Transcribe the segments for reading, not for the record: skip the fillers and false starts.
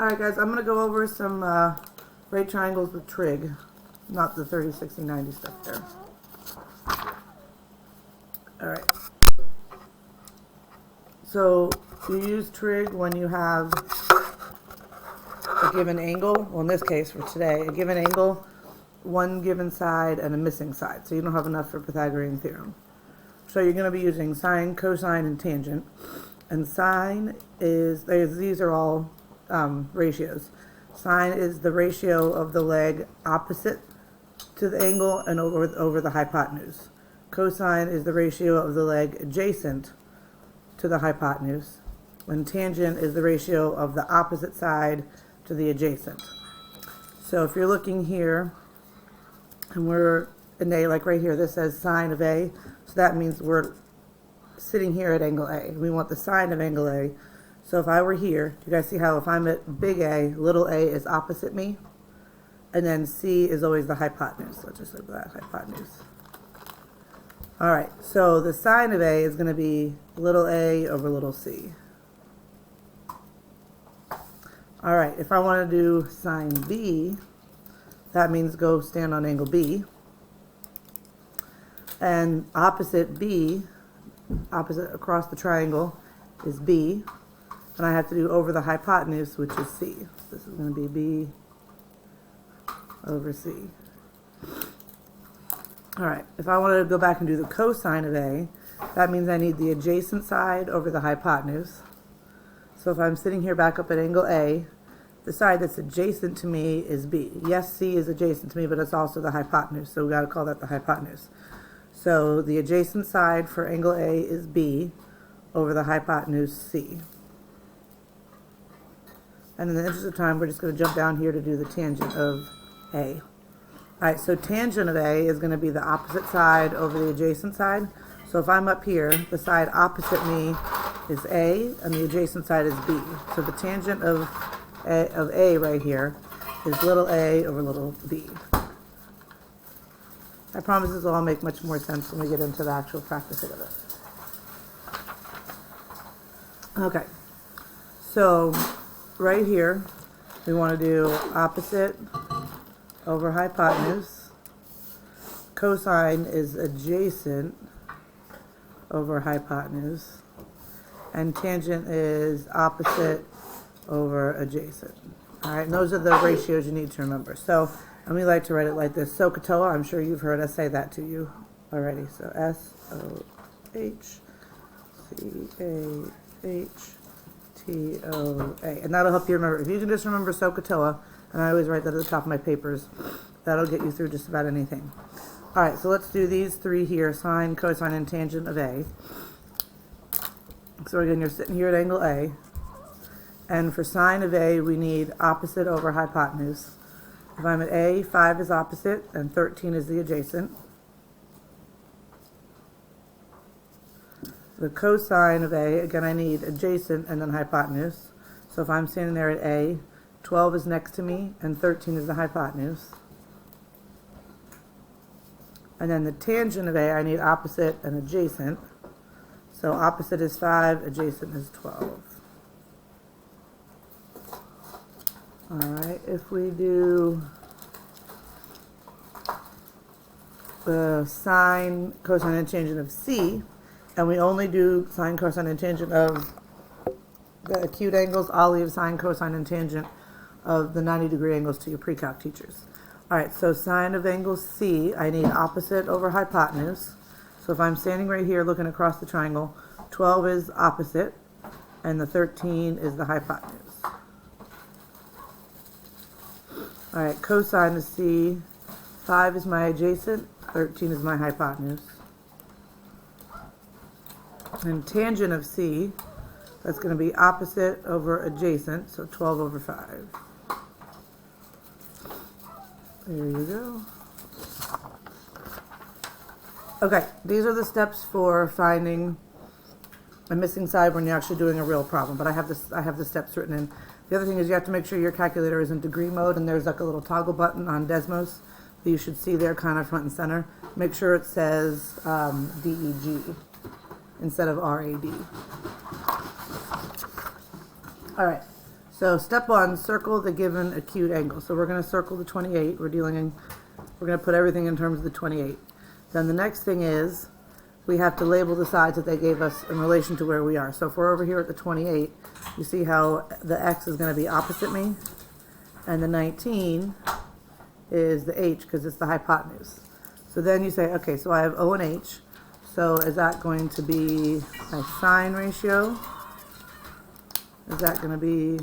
Alright guys, I'm going to go over some right triangles with trig, not the 30, 60, 90 stuff there. Alright. So you use trig when you have a given angle, well in this case for today, a given angle, one given side, and a missing side. So you don't have enough for Pythagorean theorem. So you're going to be using sine, cosine, and tangent. And sine is, these are all ratios. Sine is the ratio of the leg opposite to the angle and over the hypotenuse. Cosine is the ratio of the leg adjacent to the hypotenuse. And tangent is the ratio of the opposite side to the adjacent. So if you're looking here, and we're in A, like right here, this says sine of A. So that means we're sitting here at angle A. We want the sine of angle A. So if I were here, you guys see how if I'm at big A, little a is opposite me, and then C is always the hypotenuse. Let's just look at that, hypotenuse. Alright, so the sine of A is going to be little a over little c. Alright, if I want to do sine B, that means go stand on angle B. And opposite B, opposite across the triangle, is B. And I have to do over the hypotenuse, which is C. So this is going to be B over C. Alright, if I wanted to go back and do the cosine of A, that means I need the adjacent side over the hypotenuse. So if I'm sitting here back up at angle A, the side that's adjacent to me is B. Yes, C is adjacent to me, but it's also the hypotenuse, so we've got to call that the hypotenuse. So the adjacent side for angle A is B over the hypotenuse C. And in the interest of time, we're just going to jump down here to do the tangent of A. Alright, so tangent of A is going to be the opposite side over the adjacent side. So if I'm up here, the side opposite me is A, and the adjacent side is B. So the tangent of A right here is little a over little b. I promise this will all make much more sense when we get into the actual practicing of it. Okay, so right here, we want to do opposite over hypotenuse. Cosine is adjacent over hypotenuse. And tangent is opposite over adjacent. Alright, and those are the ratios you need to remember. So, and we like to write it like this. SOHCAHTOA, I'm sure you've heard us say that to you already. So SOHCAHTOA. And that'll help you remember. If you can just remember SOHCAHTOA, and I always write that at the top of my papers, that'll get you through just about anything. Alright, so let's do these three here, sine, cosine, and tangent of A. So again, you're sitting here at angle A. And for sine of A, we need opposite over hypotenuse. If I'm at A, 5 is opposite, and 13 is the adjacent. The cosine of A, again, I need adjacent and then hypotenuse. So if I'm standing there at A, 12 is next to me, and 13 is the hypotenuse. And then the tangent of A, I need opposite and adjacent. So opposite is 5, adjacent is 12. Alright, if we do the sine, cosine, and tangent of C, and we only do sine, cosine, and tangent of the acute angles, I'll leave sine, cosine, and tangent of the 90-degree angles to your pre-calc teachers. Alright, so sine of angle C, I need opposite over hypotenuse. So if I'm standing right here looking across the triangle, 12 is opposite, and the 13 is the hypotenuse. Alright, cosine of C, 5 is my adjacent, 13 is my hypotenuse. And tangent of C, that's going to be opposite over adjacent, so 12 over 5. There you go. Okay, these are the steps for finding a missing side when you're actually doing a real problem, but I have the steps written in. The other thing is you have to make sure your calculator is in degree mode, and there's like a little toggle button on Desmos that you should see there kind of front and center. Make sure it says DEG instead of RAD. Alright, So step 1, circle the given acute angle. So we're going to circle the 28. We're going to put everything in terms of the 28. Then the next thing is we have to label the sides that they gave us in relation to where we are. So if we're over here at the 28, you see how the x is going to be opposite me, and the 19 is the h because it's the hypotenuse. So then you say, okay, so I have O and H. So is that going to be my sine ratio? Is that going to be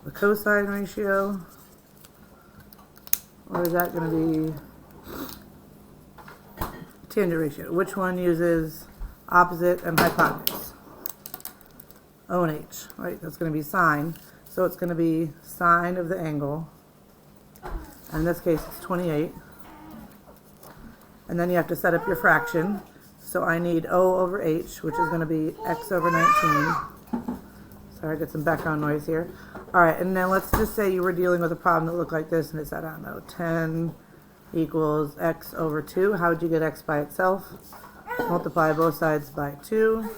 the cosine ratio? Or is that going to be tangent ratio? Which one uses opposite and hypotenuse? O and H, right? That's going to be sine. So it's going to be sine of the angle. And in this case, it's 28. And then you have to set up your fraction. So I need O over H, which is going to be x over 19. Sorry, I got some background noise here. All right, and then let's just say you were dealing with a problem that looked like this, and it said, I don't know, 10 equals x over 2. How would you get x by itself? Multiply both sides by 2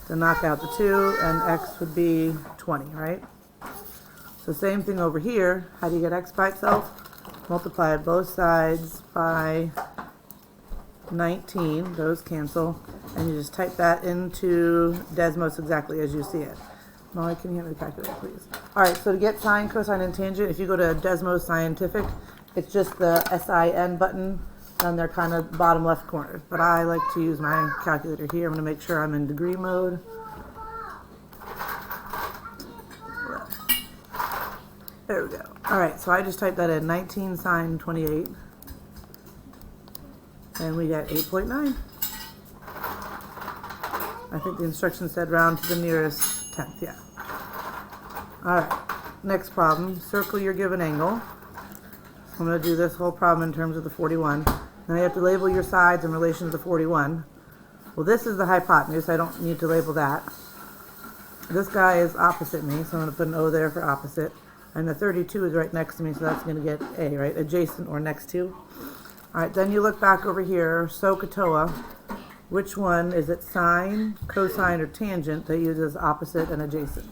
to knock out the 2, and x would be 20, right? So same thing over here. How do you get x by itself? Multiply both sides by 19, those cancel, and you just type that into Desmos exactly as you see it. Molly, can you hand me the calculator, please? All right, so to get sine, cosine, and tangent, if you go to Desmos Scientific, it's just the SIN button on their kind of bottom left corner. But I like to use my calculator here. I'm going to make sure I'm in degree mode. There we go. All right, so I just typed that in, 19 sine 28. And we get 8.9. I think the instructions said round to the nearest tenth, yeah. All right, next problem. Circle your given angle. I'm going to do this whole problem in terms of the 41. Now you have to label your sides in relation to the 41. Well, this is the hypotenuse. I don't need to label that. This guy is opposite me, so I'm going to put an O there for opposite. And the 32 is right next to me, so that's going to get A, right? Adjacent or next to. All right, then you look back over here, SOHCAHTOA. Which one is it, sine, cosine, or tangent that uses opposite and adjacent?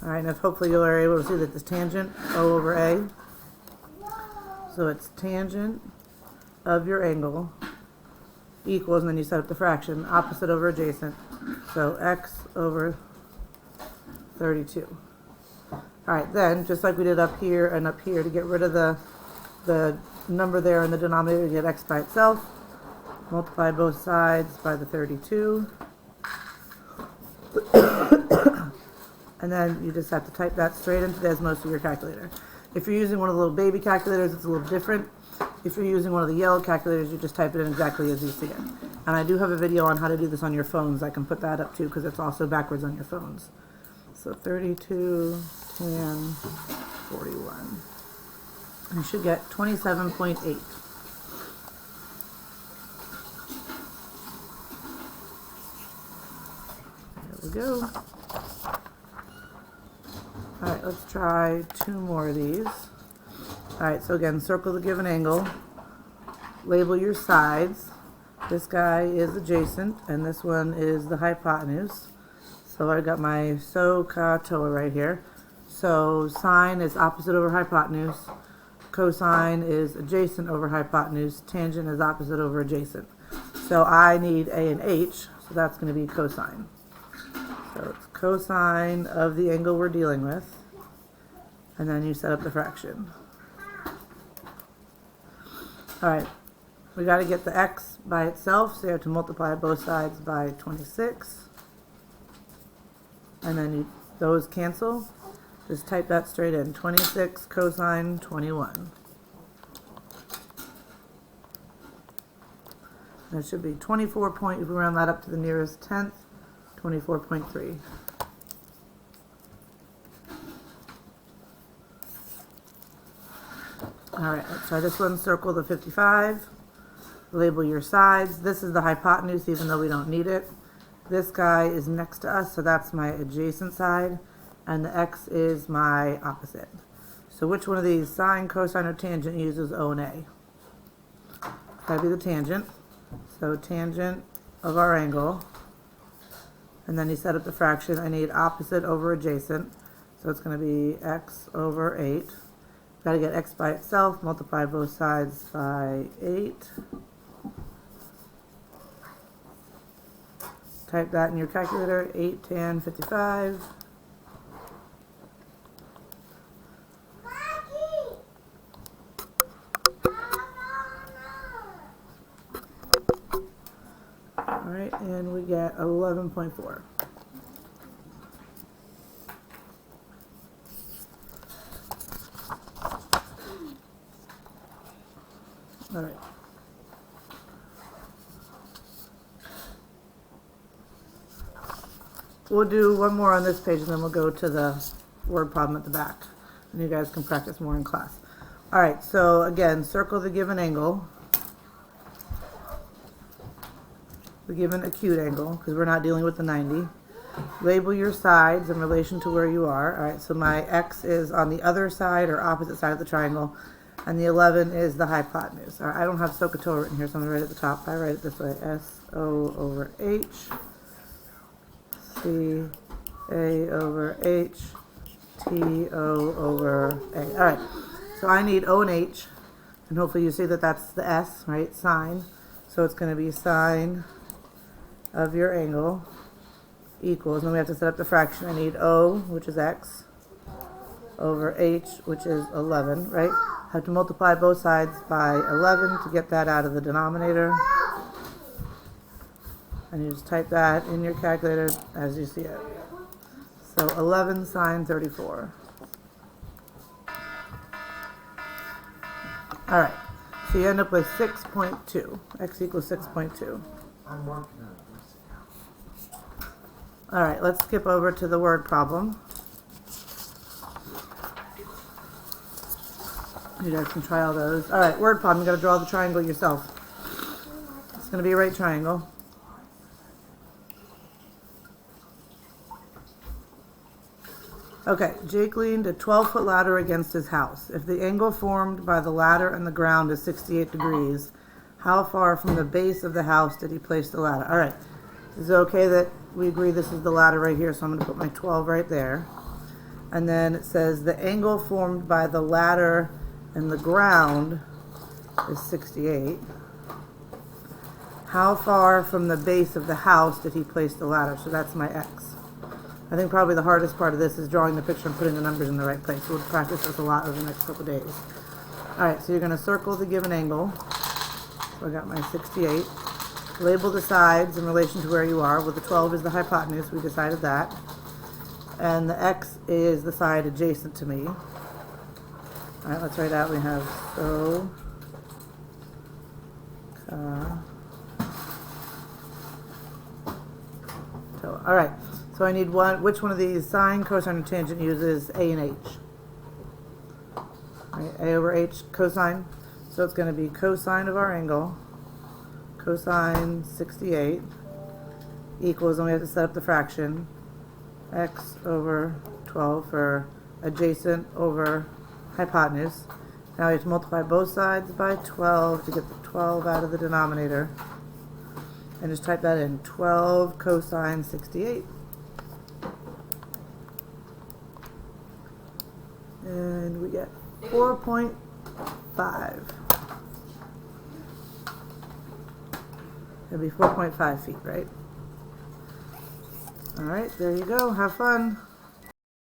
All right, and if hopefully you are able to see that this tangent, O over A. So it's tangent of your angle equals, and then you set up the fraction, opposite over adjacent. So x over 32. All right, then, just like we did up here and up here, to get rid of the number there in the denominator, you get x by itself. Multiply both sides by the 32. And then you just have to type that straight into Desmos of your calculator. If you're using one of the little baby calculators, it's a little different. If you're using one of the yellow calculators, you just type it in exactly as you see it. And I do have a video on how to do this on your phones. I can put that up too, because it's also backwards on your phones. So 32, 10, 41. You should get 27.8. There we go. All right, let's try 2 more of these. All right, so again, circle the given angle. Label your sides. This guy is adjacent, and this one is the hypotenuse. So I got my SOHCAHTOA right here. So sine is opposite over hypotenuse. Cosine is adjacent over hypotenuse. Tangent is opposite over adjacent. So I need A and H, so that's going to be cosine. So it's cosine of the angle we're dealing with. And then you set up the fraction. All right, we got to get the x by itself, so you have to multiply both sides by 26. And then those cancel. Just type that straight in. 26 cosine 21. That should be 24 point, if we round that up to the nearest tenth, 24.3. All right, let's try this one. Circle the 55. Label your sides. This is the hypotenuse, even though we don't need it. This guy is next to us, so that's my adjacent side. And the x is my opposite. So which one of these, sine, cosine, or tangent, uses O and A? That'd be the tangent. So tangent of our angle. And then you set up the fraction. I need opposite over adjacent. So it's going to be x over 8. Got to get x by itself, multiply both sides by 8. Type that in your calculator, 8 tan 55. Alright, and we get 11.4. Alright. We'll do one more on this page and then we'll go to the word problem at the back. And you guys can practice more in class. Alright, so again, circle the given angle. The given acute angle, because we're not dealing with the 90. Label your sides in relation to where you are. Alright, so my x is on the other side or opposite side of the triangle. And the 11 is the hypotenuse. Alright, I don't have SOHCAHTOA written here, so I'm going to write it at the top. I write it this way. SO over H. C A over H. T O over A. Alright, so I need O and H. And hopefully you see that that's the S, right? Sine. So it's going to be sine of your angle equals, and then we have to set up the fraction. I need O, which is x, over H, which is 11, right? I have to multiply both sides by 11 to get that out of the denominator. And you just type that in your calculator as you see it. So 11 sine 34. Alright, so you end up with 6.2. X equals 6.2. I'm working on it. Alright, let's skip over to the word problem. You guys can try all those. Alright, word problem. You got to draw the triangle yourself. It's going to be a right triangle. Okay, Jake leaned a 12-foot ladder against his house. If the angle formed by the ladder and the ground is 68 degrees, how far from the base of the house did he place the ladder? Alright, is it okay that we agree this is the ladder right here, so I'm going to put my 12 right there. And then it says the angle formed by the ladder and the ground is 68. How far from the base of the house did he place the ladder? So that's my x. I think probably the hardest part of this is drawing the picture and putting the numbers in the right place. We'll practice this a lot over the next couple days. Alright, so you're going to circle the given angle. So I got my 68. Label the sides in relation to where you are. Well, the 12 is the hypotenuse. We decided that. And the x is the side adjacent to me. Alright, let's write out. We have so. Alright, so I need one. Which one of these, sine, cosine, and tangent, uses a and h? Right, a over h, cosine. So it's going to be cosine of our angle, cosine 68, equals, and we have to set up the fraction, x over 12 for adjacent over hypotenuse. Now we have to multiply both sides by 12 to get the 12 out of the denominator. And just type that in, 12 cosine 68. And we get 4.5. It'll be 4.5 feet, right? Alright, there you go. Have fun.